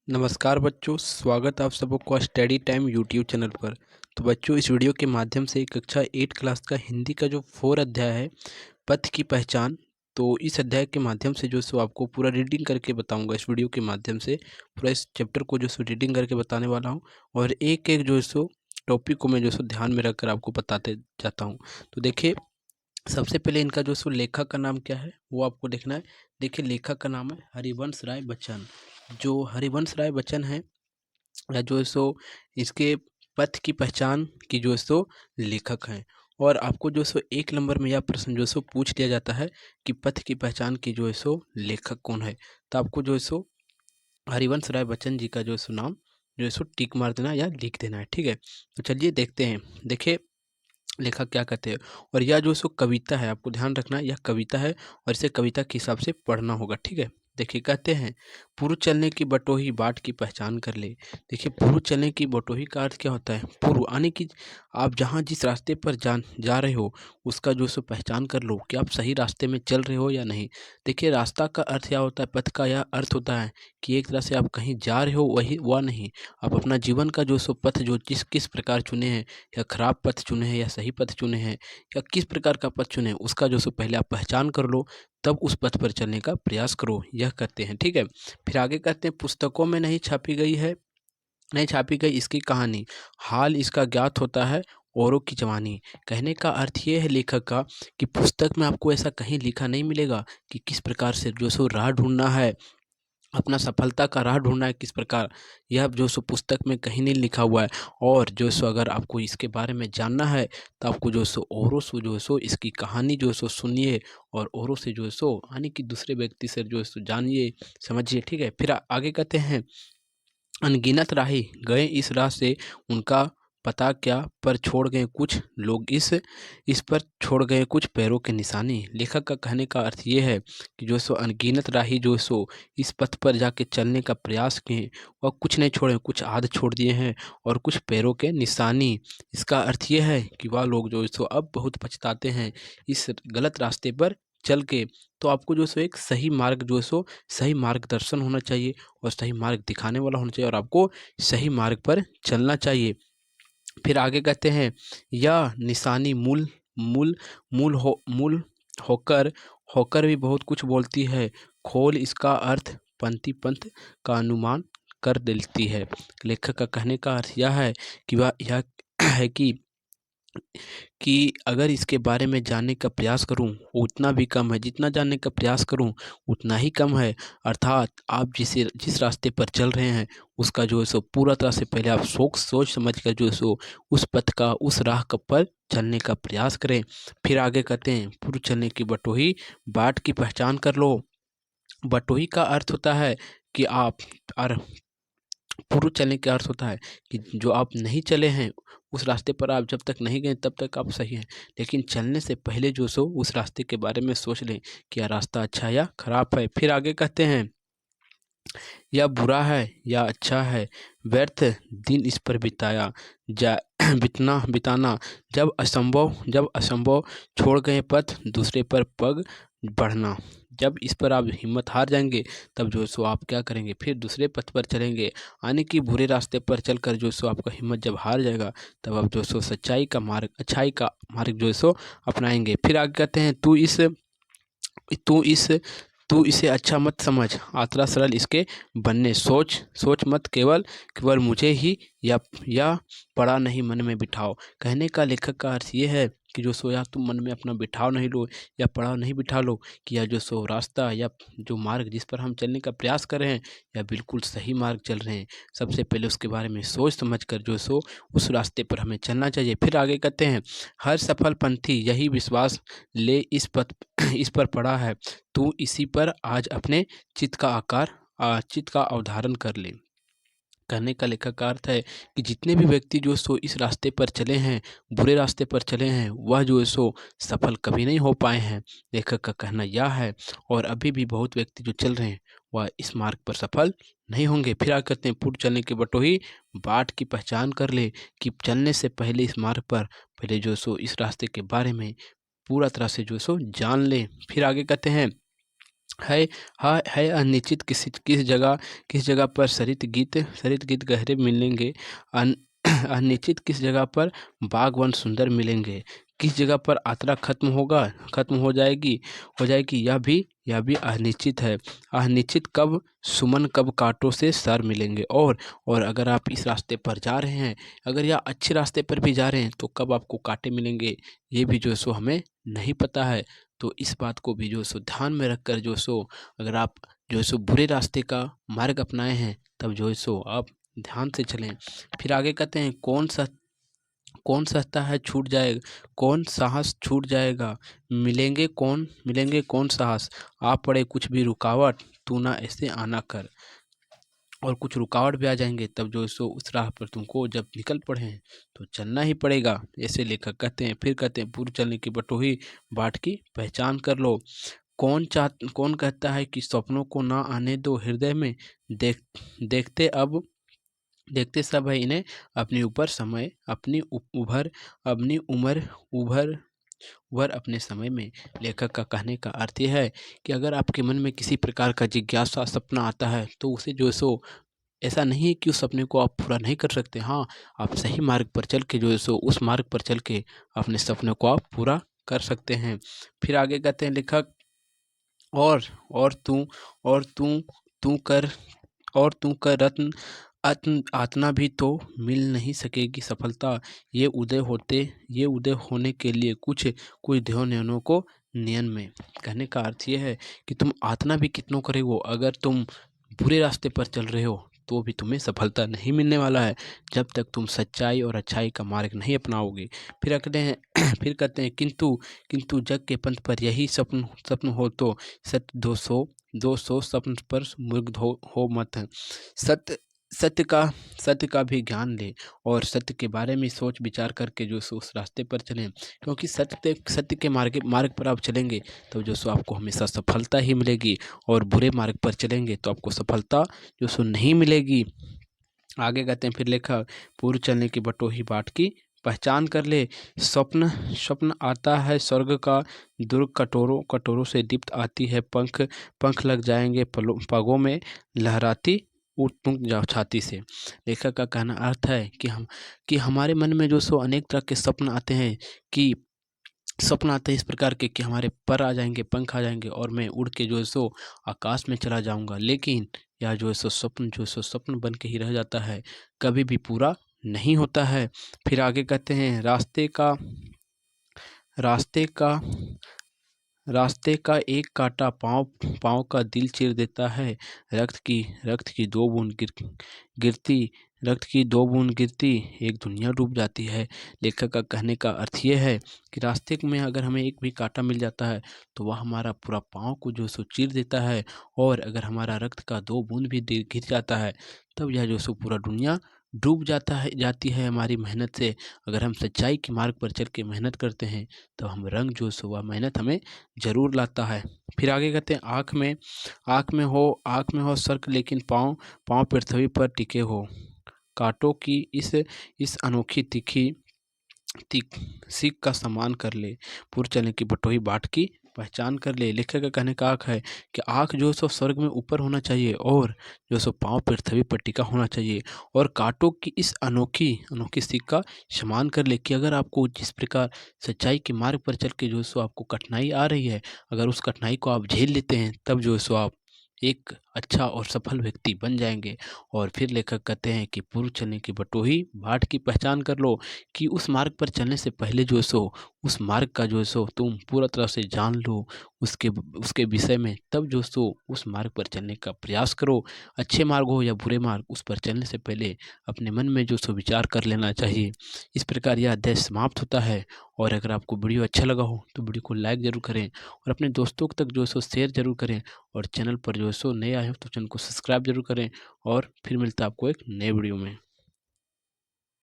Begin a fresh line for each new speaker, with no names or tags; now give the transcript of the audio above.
नमस्कार बच्चों, स्वागत है आप सबको स्टडी टाइम यूट्यूब चैनल पर। तो बच्चों, इस वीडियो के माध्यम से कक्षा 8 क्लास का हिंदी का जो 4 अध्याय है, पथ की पहचान। तो इस अध्याय के माध्यम से जो सो आपको पूरा रीडिंग करके बताऊंगा। इस वीडियो के माध्यम से पूरा इस चैप्टर को जो सो रीडिंग करके बताने वाला हूं और एक एक जो सो टॉपिक को मैं जो सो ध्यान में रखकर आपको बताते जाता हूँ। तो देखिए, सबसे पहले इनका जो सो लेखक का नाम क्या है वो आपको देखना है। देखिए, लेखक का नाम है हरिवंश राय बच्चन। जो हरिवंश राय बच्चन है या जो है सो इसके पथ की पहचान की जो है सो लेखक हैं। और आपको जो सो एक नंबर में यह प्रश्न जो सो पूछ लिया जाता है कि पथ की पहचान की जो है सो लेखक कौन है। तो आपको जो है सो हरिवंश राय बच्चन जी का जो है सो नाम जो है सो टिक मार देना या लिख देना है। ठीक है, तो चलिए देखते हैं। देखिए, लेखक क्या कहते हैं। और यह जो सो कविता है, आपको ध्यान रखना है, यह कविता है और इसे कविता के हिसाब से पढ़ना होगा। ठीक है, देखिए कहते हैं, पूर्व चलने की बटोही बाट की पहचान कर ले। देखिए, पूर्व चलने की बटोही का अर्थ क्या होता है? पूर्व यानी कि आप जहाँ जिस रास्ते पर जा रहे हो उसका जो सो पहचान कर लो कि आप सही रास्ते में चल रहे हो या नहीं। देखिए, रास्ता का अर्थ क्या होता है, पथ का यह अर्थ होता है कि एक तरह से आप कहीं जा रहे हो वही वह नहीं, आप अपना जीवन का जो सो पथ जो किस प्रकार चुने हैं, या खराब पथ चुने हैं या सही पथ चुने हैं, या किस प्रकार का पथ चुने हैं, उसका जो सो पहले आप पहचान कर लो, तब उस पथ पर चलने का प्रयास करो, यह कहते हैं। ठीक है, फिर आगे कहते हैं, पुस्तकों में नहीं छापी गई इसकी कहानी, हाल इसका ज्ञात होता है औरों की जवानी। कहने का अर्थ ये है लेखक का कि पुस्तक में आपको ऐसा कहीं लिखा नहीं मिलेगा कि किस प्रकार से जो सो राह ढूंढना है, अपना सफलता का राह ढूंढना है किस प्रकार, यह जो सो पुस्तक में कहीं नहीं लिखा हुआ है। और जो सो अगर आपको इसके बारे में जानना है तो आपको जो सो औरों से जो सो इसकी कहानी जो सो सुनिए और औरों से जो सो यानी कि दूसरे व्यक्ति से जो सो जानिए, समझिए। ठीक है, फिर आगे कहते हैं, अनगिनत राही गए इस राह से, उनका पता क्या, पर छोड़ गए कुछ लोग इस पर छोड़ गए कुछ पैरों के निशानी। लेखक का कहने का अर्थ ये है कि जो सो अनगिनत राही जो सो इस पथ पर जाके चलने का प्रयास किए और कुछ नहीं छोड़े, कुछ आध छोड़ दिए हैं और कुछ पैरों के निशानी। इसका अर्थ ये है कि वह लोग जो सो अब बहुत पछताते हैं इस गलत रास्ते पर चल के। तो आपको जो सो एक सही मार्ग जो सो सही मार्गदर्शन होना चाहिए और सही मार्ग दिखाने वाला होना चाहिए और आपको सही मार्ग पर चलना चाहिए। फिर आगे कहते हैं, यह निशानी मूल मूल मूल होकर होकर भी बहुत कुछ बोलती है, खोल इसका अर्थ पंक्ति पंथ का अनुमान कर देती है। लेखक का कहने का अर्थ यह है कि वह यह है कि अगर इसके बारे में जानने का प्रयास करूं उतना भी कम है, जितना जानने का प्रयास करूं उतना ही कम है। अर्थात आप जिस रास्ते पर चल रहे हैं उसका जो है सो पूरा तरह से पहले आप सोच समझ कर जो है सो उस पथ का उस राह का पर चलने का प्रयास करें। फिर आगे कहते हैं, पूर्व चलने की बटोही बाट की पहचान कर लो। बटोही का अर्थ होता है कि आप और पूर्व चलने का अर्थ होता है कि जो आप नहीं चले हैं उस रास्ते पर आप जब तक नहीं गए तब तक आप सही हैं, लेकिन चलने से पहले जो सो उस रास्ते के बारे में सोच लें कि यह रास्ता अच्छा है या खराब है। फिर आगे कहते हैं, या बुरा है या अच्छा है, व्यर्थ दिन इस पर बिताया जा बिताना, जब असंभव छोड़ गए पथ दूसरे पर पग बढ़ना। जब इस पर आप हिम्मत हार जाएंगे तब जो सो आप क्या करेंगे, फिर दूसरे पथ पर चलेंगे, यानी कि बुरे रास्ते पर चलकर जो सो आपका हिम्मत जब हार जाएगा तब आप जो सो सच्चाई का मार्ग, अच्छाई का मार्ग जो सो अपनाएंगे। फिर आगे कहते हैं, तू इस तू इसे अच्छा मत समझ, आतरा सरल इसके बनने, सोच सोच मत केवल केवल मुझे ही, या पड़ा नहीं मन में बिठाओ। कहने का लेखक का अर्थ ये है कि जो सो या तुम मन में अपना बिठाव नहीं लो या पड़ाव नहीं बिठा लो कि यह जो सो रास्ता या जो मार्ग जिस पर हम चलने का प्रयास कर रहे हैं या बिल्कुल सही मार्ग चल रहे हैं। सबसे पहले उसके बारे में सोच समझ कर जो सो उस रास्ते पर हमें चलना चाहिए। फिर आगे कहते हैं, हर सफल पंथी यही विश्वास ले इस पर पड़ा है, तू इसी पर आज अपने चित्त का अवधारण कर ले। कहने का लेखक का अर्थ है कि जितने भी व्यक्ति जो सो इस रास्ते पर चले हैं, बुरे रास्ते पर चले हैं, वह जो है सो सफल कभी नहीं हो पाए हैं। लेखक का कहना यह है और अभी भी बहुत व्यक्ति जो चल रहे हैं वह इस मार्ग पर सफल नहीं होंगे। फिर आगे कहते हैं, पूर्व चलने के बटोही बाट की पहचान कर ले, कि चलने से पहले इस मार्ग पर पहले जो सो इस रास्ते के बारे में पूरा तरह से जो सो जान ले। फिर आगे कहते हैं, है है अनिश्चित किस जगह पर सरित गीत गहरे मिलेंगे। अन अनिश्चित किस जगह पर बाग वन सुंदर मिलेंगे। किस जगह पर यात्रा खत्म हो जाएगी यह भी अनिश्चित है। अनिश्चित कब सुमन कब कांटों से सर मिलेंगे। और अगर आप इस रास्ते पर जा रहे हैं, अगर या अच्छे रास्ते पर भी जा रहे हैं, तो कब आपको कांटे मिलेंगे ये भी जो है सो हमें नहीं पता है। तो इस बात को भी जो है सो ध्यान में रखकर जो है सो अगर आप जो है सो बुरे रास्ते का मार्ग अपनाए हैं, तब जो है सो आप ध्यान से चलें। फिर आगे कहते हैं कौन सहता है छूट जाएगा, कौन साहस छूट जाएगा, मिलेंगे कौन साहस। आ पड़े कुछ भी रुकावट, तू ना ऐसे आना कर। और कुछ रुकावट भी आ जाएंगे, तब जो है सो उस राह पर तुमको जब निकल पड़े हैं तो चलना ही पड़ेगा। ऐसे लेखक कहते हैं। फिर कहते हैं पूर्व चलने की बटोही बाट की पहचान कर लो। कौन कहता है कि सपनों को ना आने दो हृदय में। देख देखते अब देखते सब है इन्हें अपने ऊपर समय अपनी उभर अपनी उम्र उभर उभर अपने समय में। लेखक का कहने का अर्थ यह है कि अगर आपके मन में किसी प्रकार का जिज्ञासा सपना आता है, तो उसे जो है सो ऐसा नहीं है कि उस सपने को आप पूरा नहीं कर सकते। हाँ, आप सही मार्ग पर चल के जो है सो उस मार्ग पर चल के अपने सपने को आप पूरा कर सकते हैं। फिर आगे कहते हैं लेखक, और और तू और तू कर तू कर रत्न आतना भी तो मिल नहीं सकेगी सफलता। ये उदय होने के लिए कुछ ध्यान नियमों को नियन में। कहने का अर्थ ये है कि तुम आतना भी कितनों करे हो, अगर तुम बुरे रास्ते पर चल रहे हो तो भी तुम्हें सफलता नहीं मिलने वाला है, जब तक तुम सच्चाई और अच्छाई का मार्ग नहीं अपनाओगे। फिर कहते हैं फिर कहते हैं किंतु जग के पंथ पर यही स्वप्न हो तो सत्य 200 स्वप्न पर मुग्ध हो मत। सत्य सत्य का सत्य का भी ज्ञान ले, और सत्य के बारे में सोच विचार करके जो सो उस रास्ते पर चलें। क्योंकि सत्य के मार्ग पर आप चलेंगे तो जो सो आपको हमेशा सफलता ही मिलेगी, और बुरे मार्ग पर चलेंगे तो आपको सफलता जो सो नहीं मिलेगी। आगे कहते हैं फिर लेखक, पूर्व चलने की बटोही बाट की पहचान कर ले। स्वप्न स्वप्न आता है स्वर्ग का, दुर्ग कटोरों से दीप्त आती है पंख पंख लग जाएंगे पगों में, लहराती उत्तुंग जाओ छाती से। लेखक का कहना अर्थ है कि हमारे मन में जो सो अनेक तरह के स्वप्न आते हैं, कि स्वप्न आते हैं इस प्रकार के कि हमारे पर आ जाएंगे, पंख आ जाएंगे और मैं उड़ के जो है सो आकाश में चला जाऊंगा। लेकिन यह जो है सो स्वप्न बन के ही रह जाता है, कभी भी पूरा नहीं होता है। फिर आगे कहते हैं रास्ते का रास्ते का एक कांटा पाँव पाँव का दिल चीर देता है। रक्त की दो बूंद गिरती रक्त की दो बूंद गिरती एक दुनिया डूब जाती है। लेखक का कहने का अर्थ ये है कि रास्ते में अगर हमें एक भी कांटा मिल जाता है, तो वह हमारा पूरा पाँव को जो सो चीर देता है। और अगर हमारा रक्त का दो बूंद भी गिर जाता है, तब यह जो सो पूरा दुनिया डूब जाती है हमारी मेहनत से। अगर हम सच्चाई के मार्ग पर चल के मेहनत करते हैं, तो हम रंग जो सो वह मेहनत हमें ज़रूर लाता है। फिर आगे कहते हैं आँख में हो सर्क, लेकिन पाँव पाँव पृथ्वी पर टिके हो। कांटों की इस अनोखी तीखी तीख सीख का सम्मान कर ले। पूर्व चलने की बटोही बाट की पहचान कर ले। लेखक का कहने का आँख है कि आँख जो सो स्वर्ग में ऊपर होना चाहिए, और जो सो पाँव पृथ्वी पर टिका होना चाहिए। और कांटों की इस अनोखी सीख का सम्मान कर ले, कि अगर आपको जिस प्रकार सच्चाई के मार्ग पर चल के जो सो आपको कठिनाई आ रही है, अगर उस कठिनाई को आप झेल लेते हैं, तब जो सो आप एक अच्छा और सफल व्यक्ति बन जाएंगे। और फिर लेखक कहते हैं कि पूर्व चलने की बटोही बाट की पहचान कर लो, कि उस मार्ग पर चलने से पहले जो सो उस मार्ग का जो सो तुम पूरा तरह से जान लो, उसके विषय में, तब जो सो उस मार्ग पर चलने का प्रयास करो। अच्छे मार्ग हो या बुरे मार्ग, उस पर चलने से पहले अपने मन में जो सो विचार कर लेना चाहिए। इस प्रकार यह अध्याय समाप्त होता है। और अगर आपको वीडियो अच्छा लगा हो तो वीडियो को लाइक ज़रूर करें, और अपने दोस्तों तक जो सो शेयर ज़रूर करें। और चैनल पर जो सो नए आए हो तो चैनल को सब्सक्राइब जरूर करें। और फिर मिलता है आपको एक नए वीडियो में।